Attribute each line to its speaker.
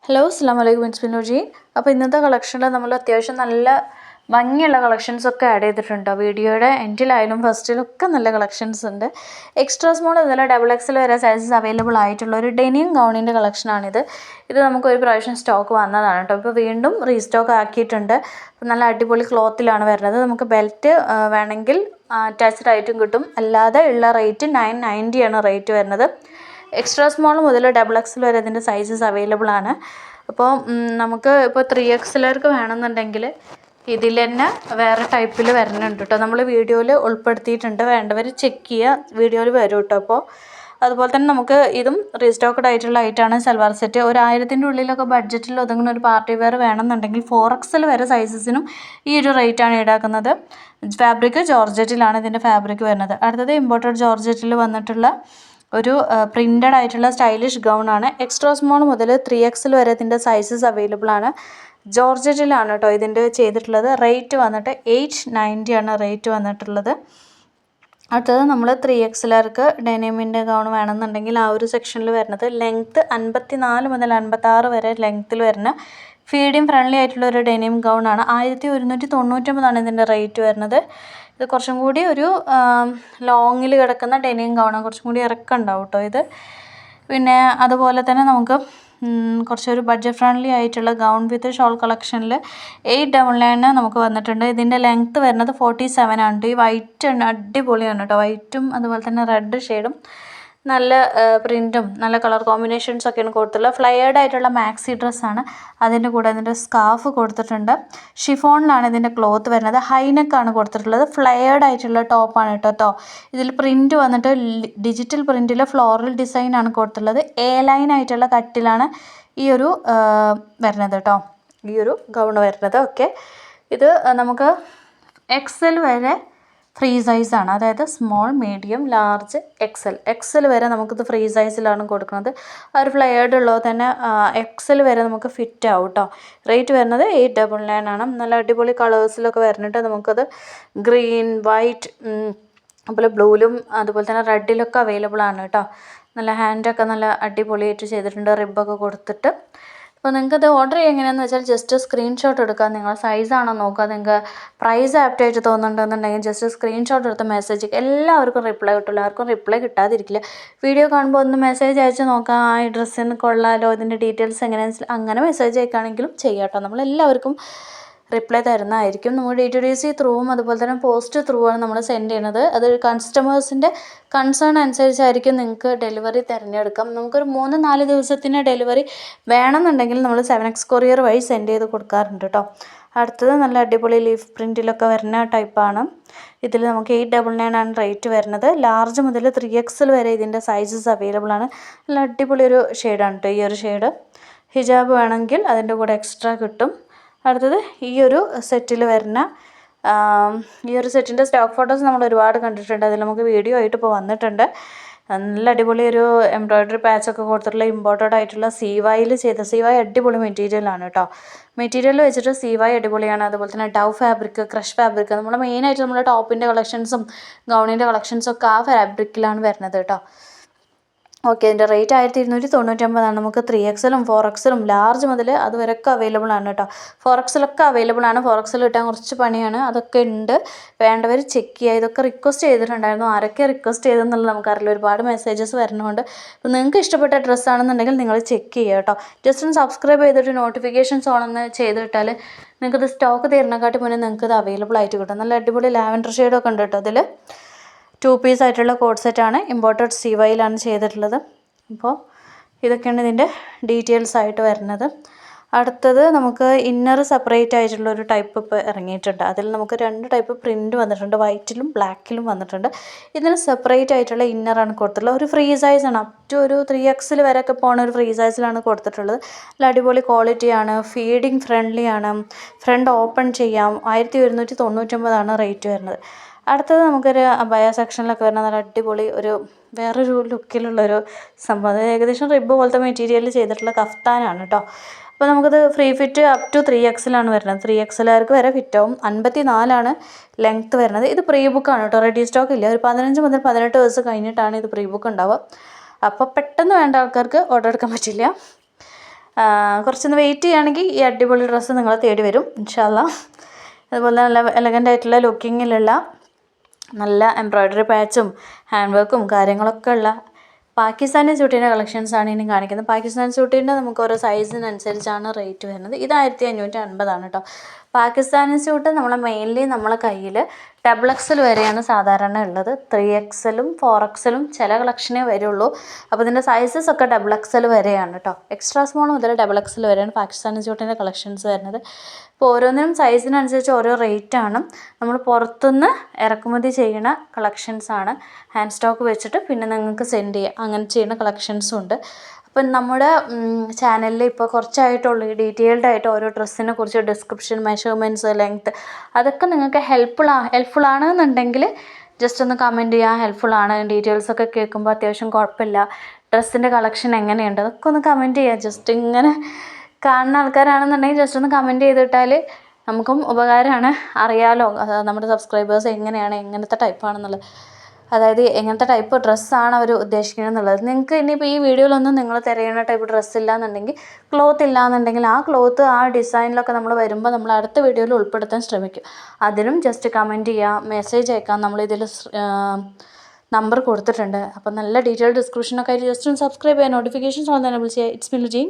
Speaker 1: Hello അസ്സലാമു അലൈക്കും it's നൂർജീൻ. അപ്പോൾ ഇന്നത്തെ കളക്ഷനിൽ നമ്മൾ അത്യാവശ്യം നല്ല ഭംഗിയുള്ള കളക്ഷൻസൊക്കെ ആഡ് ചെയ്തിട്ടുണ്ട്. വീഡിയോയുടെ എൻഡിലായാലും ഫസ്റ്റിലൊക്കെ നല്ല കളക്ഷൻസ് ഉണ്ട്. എക്സ്ട്രാ സ്മോൾ മുതൽ XXL വരെ സൈസസ് അവൈലബിൾ ആയിട്ടുള്ള ഒരു ഡെനിം ഗൗണിൻ്റെ കളക്ഷനാണിത്. ഇത് നമുക്ക് ഒരു പ്രാവശ്യം സ്റ്റോക്ക് വന്നതാണ് കേട്ടോ. ഇപ്പോൾ വീണ്ടും റീസ്റ്റോക്ക് ആക്കിയിട്ടുണ്ട്. നല്ല അടിപൊളി ക്ലോത്തിലാണ് വരുന്നത്. നമുക്ക് ബെൽറ്റ് വേണമെങ്കിൽ അറ്റാച്ച്ഡ് ആയിട്ടും കിട്ടും. അല്ലാതെ ഉള്ള റേറ്റ് 990 ആണ് റേറ്റ് വരുന്നത്. എക്സ്ട്രാ സ്മോൾ മുതൽ XXL വരെ ഇതിൻ്റെ സൈസസ് അവൈലബിൾ ആണ്. അപ്പോൾ നമുക്ക് ഇപ്പോൾ 3XLർക്ക് വേണമെന്നുണ്ടെങ്കിൽ ഇതിൽ തന്നെ വേറെ ടൈപ്പിൽ വരുന്നുണ്ട് കേട്ടോ. നമ്മൾ വീഡിയോയിൽ ഉൾപ്പെടുത്തിയിട്ടുണ്ട്, വേണ്ടവർ ചെക്ക് ചെയ്യുക, വീഡിയോയിൽ വരും കേട്ടോ. അപ്പോൾ അതുപോലെ തന്നെ നമുക്ക് ഇതും റീസ്റ്റോക്കഡ് ആയിട്ടുള്ള ഐറ്റാണ്. സൽവാർ സെറ്റ് ഒരു 1000ൻ്റെ ഉള്ളിലൊക്കെ ബഡ്ജറ്റിൽ ഒതുങ്ങുന്ന ഒരു പാർട്ടി വെയർ വേണമെന്നുണ്ടെങ്കിൽ 4XL വരെ സൈസസിനും ഈ ഒരു റേറ്റാണ് ഈടാക്കുന്നത്. ഫാബ്രിക് ജോർജറ്റിലാണ് ഇതിൻ്റെ ഫാബ്രിക് വരുന്നത്. അടുത്തത് ഇമ്പോർട്ടഡ് ജോർജറ്റിൽ വന്നിട്ടുള്ള ഒരു പ്രിൻ്റഡ് ആയിട്ടുള്ള സ്റ്റൈലിഷ് ഗൗണാണ്. എക്സ്ട്രാ സ്മോൾ മുതൽ 3XL വരെ ഇതിൻ്റെ സൈസസ് അവൈലബിൾ ആണ്. ജോർജറ്റിലാണ് കേട്ടോ ഇതിൻ്റെ ചെയ്തിട്ടുള്ളത്. റേറ്റ് വന്നിട്ട് 890 ആണ് റേറ്റ് വന്നിട്ടുള്ളത്. അടുത്തത് നമ്മൾ 3XLർക്ക് ഡെനിമിൻ്റെ ഗൗൺ വേണമെന്നുണ്ടെങ്കിൽ ആ ഒരു സെക്ഷനിൽ വരുന്നത് ലെങ്ത്ത് 54 മുതൽ 56 വരെ ലെങ്ത്തിൽ വരുന്ന ഫീഡിങ് ഫ്രണ്ട്ലി ആയിട്ടുള്ള ഒരു ഡെനിം ഗൗണാണ്. 1199 ഇതിൻ്റെ റേറ്റ് വരുന്നത്. ഇത് കുറച്ചും കൂടി ഒരു ലോങ്ങിൽ കിടക്കുന്ന ഡെനിം ഗൗണാണ്. കുറച്ചും കൂടി ഇറക്കം ഉണ്ടാവും കേട്ടോ ഇത്. പിന്നെ അതുപോലെ തന്നെ നമുക്ക് കുറച്ചൊരു ബഡ്ജറ്റ് ഫ്രണ്ട്ലി ആയിട്ടുള്ള ഗൗൺ വിത്ത് ഷോൾ കളക്ഷനിൽ 899 നമുക്ക് വന്നിട്ടുണ്ട്. ഇതിൻ്റെ ലെങ്ത്ത് വരുന്നത് 47 ആണ്. ഈ വൈറ്റ് അടിപൊളിയാണ് കേട്ടോ. വൈറ്റും അതുപോലെ തന്നെ റെഡ് ഷെയ്ഡും നല്ല പ്രിൻറ്റും നല്ല കളർ കോമ്പിനേഷൻസൊക്കെയാണ് കൊടുത്തിട്ടുള്ളത്. ഫ്ലയേർഡ് ആയിട്ടുള്ള മാക്സി ഡ്രസ്സാണ്. അതിൻ്റെ കൂടെ അതിൻ്റെ സ്കാർഫ് കൊടുത്തിട്ടുണ്ട്. ഷിഫോണിലാണ് ഇതിൻ്റെ ക്ലോത്ത് വരുന്നത്. ഹൈനെക്കാണ് കൊടുത്തിട്ടുള്ളത്. ഫ്ലയേർഡ് ആയിട്ടുള്ള ടോപ്പാണ് കേട്ടോ. ഇതിൽ പ്രിൻറ്റ് വന്നിട്ട് ഡിജിറ്റൽ പ്രിൻറ്റിൽ ഫ്ലോറൽ ഡിസൈനാണ് കൊടുത്തിട്ടുള്ളത്. ലൈൻ ആയിട്ടുള്ള കട്ടിലാണ് ഈ ഒരു വരുന്നത് കേട്ടോ. ഈ ഒരു ഗൗൺ വരുന്നത്. ഓക്കെ, ഇത് നമുക്ക് XL വരെ ഫ്രീ സൈസാണ്. അതായത് സ്മോൾ, മീഡിയം, ലാർജ്, XL വരെ നമുക്കിത് ഫ്രീ സൈസിലാണ് കൊടുക്കുന്നത്. ആ ഒരു ഫ്ലെയർഡ് ഉള്ളത് തന്നെ XL വരെ നമുക്ക് ഫിറ്റ് ആവും കേട്ടോ. റേറ്റ് വരുന്നത് 899 ആണ്. നല്ല അടിപൊളി കളേഴ്സിലൊക്കെ വരുന്നുണ്ട്. നമുക്കത് ഗ്രീൻ, വൈറ്റ്, അതുപോലെ ബ്ലൂയിലും അതുപോലെ തന്നെ റെഡിലൊക്കെ അവൈലബിൾ ആണ് കേട്ടോ. നല്ല ഹാൻഡൊക്കെ നല്ല അടിപൊളിയായിട്ട് ചെയ്തിട്ടുണ്ട്, റിബൊക്കെ കൊടുത്തിട്ട്. അപ്പോൾ നിങ്ങൾക്കത് ഓർഡർ ചെയ്യുക എങ്ങനെയാണെന്ന് വെച്ചാൽ ജസ്റ്റ് സ്ക്രീൻഷോട്ട് എടുക്കുക. നിങ്ങൾ സൈസാണോ നോക്കുക. നിങ്ങൾക്ക് പ്രൈസ് ആപ്റ്റായിട്ട് തോന്നുന്നുണ്ടെന്നുണ്ടെങ്കിൽ ജസ്റ്റ് സ്ക്രീൻഷോട്ട് എടുത്ത് മെസ്സേജ് എല്ലാവർക്കും റിപ്ലൈ കിട്ടില്ല. ആർക്കും റിപ്ലൈ കിട്ടാതിരിക്കില്ല. വീഡിയോ കാണുമ്പോൾ ഒന്ന് മെസ്സേജ് അയച്ച് നോക്കാം. ഈ ഡ്രസ്സിന് കൊള്ളാലോ, ഇതിൻ്റെ ഡീറ്റെയിൽസ് എങ്ങനെയാണെന്ന് അങ്ങനെ മെസ്സേജ് അയക്കുകയാണെങ്കിലും ചെയ്യാം കേട്ടോ. നമ്മളെല്ലാവർക്കും റിപ്ലൈ തരുന്നതായിരിക്കും. നമ്മൾ DTDC ത്രൂവും അതുപോലെ തന്നെ പോസ്റ്റ് ത്രൂ ആണ് നമ്മൾ സെൻഡ് ചെയ്യുന്നത്. അത് കസ്റ്റമേഴ്സിൻ്റെ കൺസേൺ അനുസരിച്ചായിരിക്കും നിങ്ങൾക്ക് ഡെലിവറി തിരഞ്ഞെടുക്കാം. നമുക്കൊരു 3-4 ദിവസത്തിന് ഡെലിവറി വേണമെന്നുണ്ടെങ്കിൽ നമ്മൾ 7X കൊറിയർ വഴി സെൻഡ് ചെയ്ത് കൊടുക്കാറുണ്ട് കേട്ടോ. അടുത്തത് നല്ല അടിപൊളി ലീഫ് പ്രിൻറ്റിലൊക്കെ വരുന്ന ടൈപ്പാണ്. ഇതിൽ നമുക്ക് 899 ആണ് റേറ്റ് വരുന്നത്. ലാർജ് മുതൽ 3XL വരെ ഇതിൻ്റെ സൈസസ് അവൈലബിൾ ആണ്. നല്ല അടിപൊളി ഒരു ഷെയ്ഡാണ് കേട്ടോ ഈ ഒരു ഷെയ്ഡ്. ഹിജാബ് വേണമെങ്കിൽ അതിൻ്റെ കൂടെ എക്സ്ട്രാ കിട്ടും. അടുത്തത് ഈ ഒരു സെറ്റിൽ വരുന്ന ഈ ഒരു സെറ്റിൻ്റെ സ്റ്റോക്ക് ഫോട്ടോസ് നമ്മൾ ഒരുപാട് കണ്ടിട്ടുണ്ട്. അതിൽ നമുക്ക് വീഡിയോ ആയിട്ട് ഇപ്പോൾ വന്നിട്ടുണ്ട്. നല്ല അടിപൊളി ഒരു എംബ്രോയ്ഡറി പാച്ചൊക്കെ കൊടുത്തിട്ടുള്ള ഇമ്പോർട്ടഡ് ആയിട്ടുള്ള CYയിൽ ചെയ്ത CY അടിപൊളി മെറ്റീരിയലാണ് കേട്ടോ. മെറ്റീരിയൽ വെച്ചിട്ട് CY അടിപൊളിയാണ്. അതുപോലെ തന്നെ ഡവ് ഫാബ്രിക്, ക്രഷ് ഫാബ്രിക്, നമ്മൾ മെയിനായിട്ട് നമ്മുടെ ടോപ്പിൻ്റെ കളക്ഷൻസും ഗൗണിൻ്റെ കളക്ഷൻസും ഒക്കെ ആ ഫാബ്രിക്കിലാണ് വരുന്നത് കേട്ടോ. ഓക്കെ, ഇതിൻ്റെ റേറ്റ് 1299 ആണ്. നമുക്ക് 3XLും 4XLും ലാർജ് മുതൽ അതുവരെയൊക്കെ അവൈലബിൾ ആണ് കേട്ടോ. 4XLൊക്കെ അവൈലബിൾ ആണ്. 4XL കിട്ടാൻ കുറച്ച് പണിയാണ്. അതൊക്കെ ഉണ്ട്, വേണ്ടവർ ചെക്ക് ചെയ്യുക. ഇതൊക്കെ റിക്വസ്റ്റ് ചെയ്തിട്ടുണ്ടായിരുന്നു. ആരൊക്കെ റിക്വസ്റ്റ് ചെയ്തെന്നുള്ളത് നമുക്കറിയില്ല. ഒരുപാട് മെസ്സേജസ് വരുന്നതുകൊണ്ട് അപ്പോൾ നിങ്ങൾക്ക് ഇഷ്ടപ്പെട്ട ഡ്രസ്സാണെന്നുണ്ടെങ്കിൽ നിങ്ങൾ ചെക്ക് ചെയ്യുക കേട്ടോ. ജസ്റ്റ് ഒന്ന് സബ്സ്ക്രൈബ് ചെയ്തിട്ട് നോട്ടിഫിക്കേഷൻസ് ഓണൊന്ന് ചെയ്തിട്ടാൽ നിങ്ങൾക്കത് സ്റ്റോക്ക് തീരണക്കാട്ടി മുന്നേ നിങ്ങൾക്കത് അവൈലബിൾ ആയിട്ട് കിട്ടും. നല്ല അടിപൊളി ലാവൻഡർ ഷെയ്ഡൊക്കെ ഉണ്ട് കേട്ടോ. അതിൽ 2 പീസ് ആയിട്ടുള്ള കോഡ് സെറ്റാണ്. ഇമ്പോർട്ടഡ് CYയിലാണ് ചെയ്തിട്ടുള്ളത്. അപ്പോൾ ഇതൊക്കെയാണ് ഇതിൻ്റെ ഡീറ്റെയിൽസ് ആയിട്ട് വരുന്നത്. അടുത്തത് നമുക്ക് ഇന്നർ സെപ്പറേറ്റ് ആയിട്ടുള്ള ഒരു ടൈപ്പ് ഇപ്പോൾ ഇറങ്ങിയിട്ടുണ്ട്. അതിൽ നമുക്ക് 2 ടൈപ്പ് പ്രിൻറ്റ് വന്നിട്ടുണ്ട്. വൈറ്റിലും ബ്ലാക്കിലും വന്നിട്ടുണ്ട്. ഇതിന് സെപ്പറേറ്റ് ആയിട്ടുള്ള ഇന്നറാണ് കൊടുത്തിട്ടുള്ളത്. ഒരു ഫ്രീ സൈസാണ്. അപ് ടു ഒരു 3XL വരെയൊക്കെ പോകുന്ന ഒരു ഫ്രീ സൈസിലാണ് കൊടുത്തിട്ടുള്ളത്. നല്ല അടിപൊളി ക്വാളിറ്റിയാണ്. ഫീഡിങ് ഫ്രണ്ട്ലി ആണ്. ഫ്രണ്ട് ഓപ്പൺ ചെയ്യാം. 1199 ആണ് റേറ്റ് വരുന്നത്. അടുത്തത് നമുക്കൊരു അബായ സെക്ഷനിലൊക്കെ വരുന്ന നല്ല അടിപൊളി ഒരു വേറൊരു ലുക്കിലുള്ളൊരു സംഭവം. ഏകദേശം റിബ് പോലത്തെ മെറ്റീരിയൽ ചെയ്തിട്ടുള്ള കഫ്താനാണ് കേട്ടോ. അപ്പോൾ നമുക്കത് free fit up to 3XL ആണ് വരുന്നത്. 3XLകാർക്ക് വരെ ഫിറ്റാവും. 54 ആണ് ലെങ്ത്ത് വരുന്നത്. ഇത് പ്രീ ബുക്കാണ് കേട്ടോ. റെഡി സ്റ്റോക്ക് ഇല്ല. ഒരു 15 മുതൽ 18 ദിവസം കഴിഞ്ഞിട്ടാണ് ഇത് പ്രീ ബുക്ക് ഉണ്ടാവുക. അപ്പോൾ പെട്ടെന്ന് വേണ്ട ആൾക്കാർക്ക് ഓർഡർ എടുക്കാൻ പറ്റില്ല. കുറച്ചൊന്ന് വെയിറ്റ് ചെയ്യുകയാണെങ്കിൽ ഈ അടിപൊളി ഡ്രസ്സ് നിങ്ങളെ തേടി വരും ഇൻഷാ അല്ലാ. അതുപോലെ നല്ല എലഗൻ്റ് ആയിട്ടുള്ള ലുക്കിങ്ങിലുള്ള നല്ല എംബ്രോയ്ഡറി പാച്ചും ഹാൻഡ് വർക്കും കാര്യങ്ങളൊക്കെ ഉള്ള പാകിസ്ഥാനി സ്യൂട്ടിൻ്റെ കളക്ഷൻസാണ് ഇനി കാണിക്കുന്നത്. പാകിസ്ഥാനി സ്യൂട്ടിൻ്റെ നമുക്ക് ഓരോ സൈസിനനുസരിച്ചാണ് റേറ്റ് വരുന്നത്. ഇത് 1550 കേട്ടോ. പാകിസ്ഥാനി സ്യൂട്ട് നമ്മളെ മെയിൻലി നമ്മളെ കയ്യിൽ XXL വരെയാണ് സാധാരണ ഉള്ളത്. 3XL 4XL ചില കളക്ഷനേ വരുള്ളൂ. അപ്പോൾ ഇതിൻ്റെ സൈസസ് ഒക്കെ XXL വരെയാണ് കേട്ടോ. എക്സ്ട്രാ സ്മോൾ മുതൽ XXL വരെയാണ് പാകിസ്ഥാനി സ്യൂട്ടിൻ്റെ കളക്ഷൻസ് വരുന്നത്. അപ്പോൾ ഓരോന്നിനും സൈസിനനുസരിച്ച് ഓരോ റേറ്റാണ്. നമ്മൾ പുറത്തുനിന്ന് ഇറക്കുമതി ചെയ്യുന്ന കളക്ഷൻസാണ്. ഹാൻഡ് സ്റ്റോക്ക് വെച്ചിട്ട് പിന്നെ നിങ്ങൾക്ക് സെൻഡ് ചെയ്യുക, അങ്ങനെ ചെയ്യുന്ന കളക്ഷൻസും ഉണ്ട്. അപ്പം നമ്മുടെ ചാനലിൽ ഇപ്പോൾ കുറച്ചായിട്ടുള്ളൂ ഈ ഡീറ്റെയിൽഡ് ആയിട്ട് ഓരോ ഡ്രസ്സിനെ കുറിച്ച് ഡിസ്ക്രിപ്ഷൻ, മെഷർമെൻറ്റ്സ്, ലെങ്ത്ത് അതൊക്കെ നിങ്ങൾക്ക് ഹെൽപ്ഫുൾ ആണെന്നുണ്ടെങ്കിൽ ജസ്റ്റ് ഒന്ന് കമൻറ്റ് ചെയ്യുക. ഹെൽപ്ഫുള്ളാണ്, ഡീറ്റെയിൽസൊക്കെ കേൾക്കുമ്പോൾ അത്യാവശ്യം കുഴപ്പമില്ല, ഡ്രസ്സിൻ്റെ കളക്ഷൻ എങ്ങനെയുണ്ട് അതൊക്കെ ഒന്ന് കമൻറ്റ് ചെയ്യുക. ജസ്റ്റ് ഇങ്ങനെ കാണുന്ന ആൾക്കാരാണെന്നുണ്ടെങ്കിൽ ജസ്റ്റ് ഒന്ന് കമൻറ്റ് ചെയ്തിട്ടാൽ നമുക്കും ഉപകാരമാണ്. അറിയാലോ നമ്മുടെ സബ്സ്ക്രൈബേഴ്സ് എങ്ങനത്തെ ടൈപ്പാണെന്നുള്ളത്, അതായത് എങ്ങനത്തെ ടൈപ്പ് ഡ്രസ്സാണ് അവർ ഉദ്ദേശിക്കുന്നത് എന്നുള്ളത്. നിങ്ങൾക്ക് ഇനിയിപ്പോൾ ഈ വീഡിയോയിലൊന്നും നിങ്ങൾ തിരയുന്ന ടൈപ്പ് ഡ്രസ്സ് ഇല്ലയെന്നുണ്ടെങ്കിൽ, ക്ലോത്ത് ഇല്ലയെന്നുണ്ടെങ്കിൽ ആ ക്ലോത്ത് ആ ഡിസൈനിലൊക്കെ നമ്മൾ വരുമ്പോൾ നമ്മൾ അടുത്ത വീഡിയോയിൽ ഉൾപ്പെടുത്താൻ ശ്രമിക്കും. അതിനും ജസ്റ്റ് കമൻറ്റ് ചെയ്യുക, മെസ്സേജ് അയക്കാം. നമ്മളിതിൽ നമ്പർ കൊടുത്തിട്ടുണ്ട്. അപ്പോൾ നല്ല ഡീറ്റെയിൽ ഡിസ്ക്രിപ്ഷനൊക്കെ ആയിട്ട് ജസ്റ്റ് ഒന്ന് സബ്സ്ക്രൈബ് ചെയ്യുക, നോട്ടിഫിക്കേഷൻസ് ഓൺ തന്നെ വിളിച്ച് ചെയ്യുക. It's me ലുജീൻ.